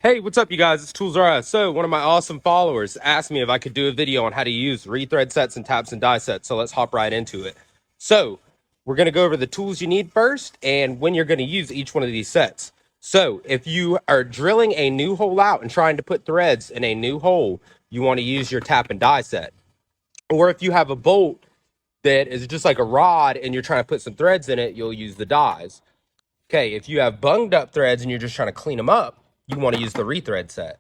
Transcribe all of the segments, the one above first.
Hey, what's up, you guys? It's Toolsara. So, one of my awesome followers asked me if I could do a video on how to use rethread sets and taps and die sets. So, let's hop right into it. So, we're going to go over the tools you need first and when you're going to use each one of these sets. So, if you are drilling a new hole out and trying to put threads in a new hole, you want to use your tap and die set. Or if you have a bolt that is just like a rod and you're trying to put some threads in it, you'll use the dies. Okay, if you have bunged up threads and you're just trying to clean them up, you want to use the rethread set.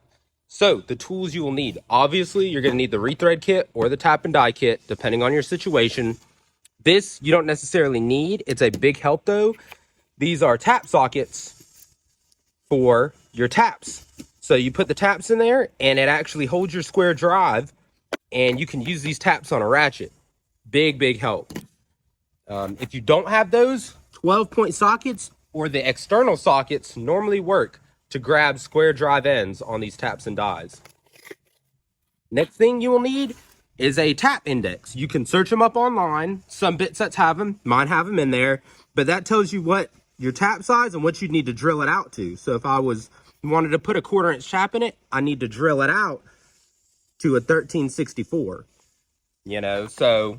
So the tools you will need, obviously you're going to need the rethread kit or the tap and die kit, depending on your situation. This you don't necessarily need. It's a big help though. These are tap sockets for your taps. So you put the taps in there and it actually holds your square drive and you can use these taps on a ratchet. Big help. If you don't have those, 12-point sockets or the external sockets normally work to grab square drive ends on these taps and dies. Next thing you will need is a tap index. You can search them up online. Some bit sets have them. Mine have them in there. But that tells you what your tap size and what you need to drill it out to. So if I wanted to put a 1/4-inch tap in it, I need to drill it out to a 1364. So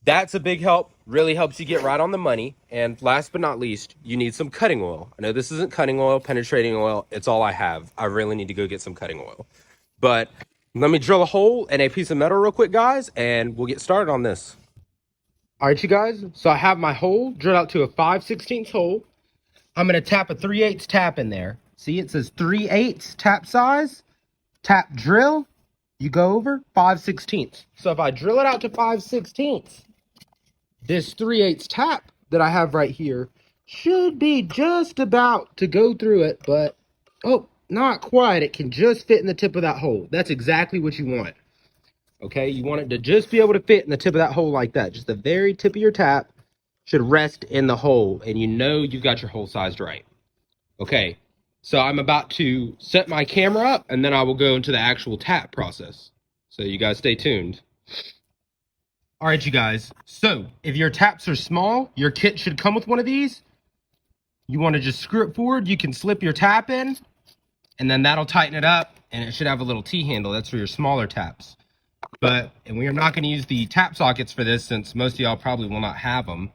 that's a big help. Really helps you get right on the money. And last but not least, you need some cutting oil. I know this isn't cutting oil, penetrating oil. It's all I have. I really need to go get some cutting oil. But let me drill a hole in a piece of metal real quick, guys, and we'll get started on this. All right, you guys. So I have my hole drilled out to a 5/16 hole. I'm going to tap a 3/8 tap in there. See, it says 3/8 tap size, tap drill. You go over 5/16. So if I drill it out to 5/16, this 3/8 tap that I have right here should be just about to go through it, but oh, not quite. It can just fit in the tip of that hole. That's exactly what you want. Okay, you want it to just be able to fit in the tip of that hole like that. Just the very tip of your tap should rest in the hole, and you know you've got your hole sized right. Okay, so I'm about to set my camera up, and then I will go into the actual tap process. So you guys stay tuned. All right, you guys. So if your taps are small, your kit should come with one of these. You want to just screw it forward. You can slip your tap in, and then that'll tighten it up, and it should have a little T-handle. That's for your smaller taps. And we are not going to use the tap sockets for this since most of y'all probably will not have them.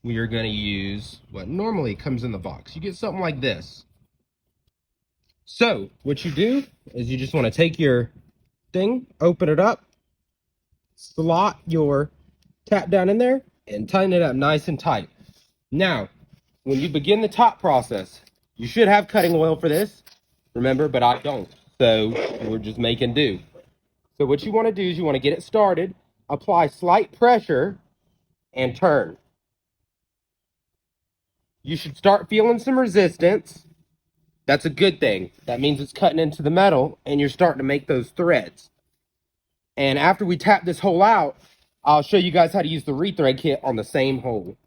We are going to use what normally comes in the box. You get something like this. So what you do is you just want to take your thing, open it up, slot your tap down in there, and tighten it up nice and tight. Now, when you begin the top process, you should have cutting oil for this, remember, but I don't. So we're just making do. So what you want to do is you want to get it started, apply slight pressure, and turn. You should start feeling some resistance. That's a good thing. That means it's cutting into the metal, and you're starting to make those threads. And after we tap this hole out, I'll show you guys how to use the rethread kit on the same hole.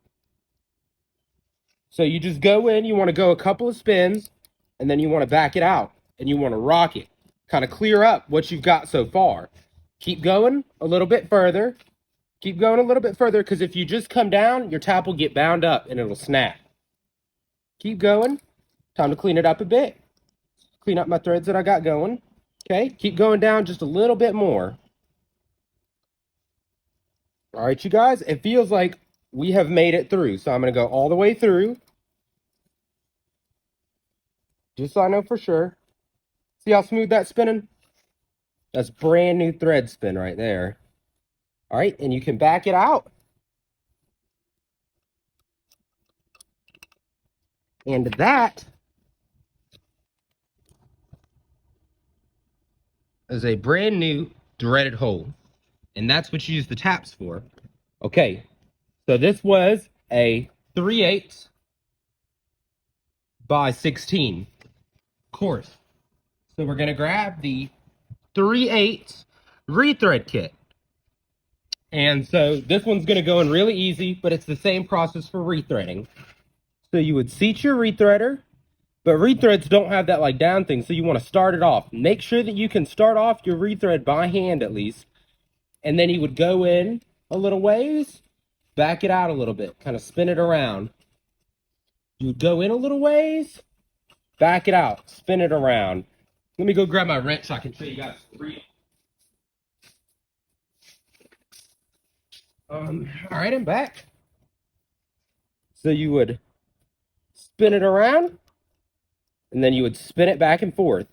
So you just go in, you want to go a couple of spins, and then you want to back it out, and you want to rock it. Kind of clear up what you've got so far. Keep going a little bit further. Keep going a little bit further, because if you just come down, your tap will get bound up, and it'll snap. Keep going. Time to clean it up a bit. Clean up my threads that I got going. Okay, keep going down just a little bit more. All right, you guys, it feels like we have made it through. So I'm going to go all the way through. Just so I know for sure. See how smooth that's spinning? That's brand new thread spin right there. All right, and you can back it out. And that is a brand new threaded hole. And that's what you use the taps for. Okay, so this was a 3/8 by 16 course. So we're going to grab the 3/8 rethread kit. And so this one's going to go in really easy, but it's the same process for rethreading. So you would seat your rethreader, but rethreads don't have that like down thing, so you want to start it off. Make sure that you can start off your rethread by hand at least, and then you would go in a little ways, back it out a little bit, kind of spin it around. You would go in a little ways, back it out, spin it around. Let me go grab my wrench so I can show you guys. All right, I'm back. So you would spin it around, and then you would spin it back and forth.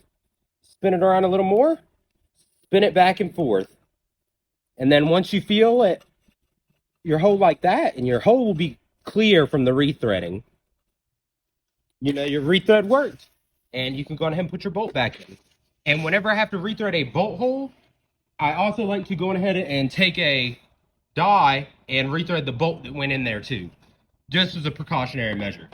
Spin it around a little more, spin it back and forth. And then once you feel it, your hole like that, and your hole will be clear from the rethreading. You know, your rethread worked, and you can go ahead and put your bolt back in. And whenever I have to rethread a bolt hole, I also like to go ahead and take a die and rethread the bolt that went in there too, just as a precautionary measure.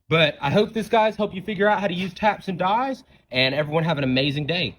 But I hope this guys help you figure out how to use taps and dies, and everyone have an amazing day.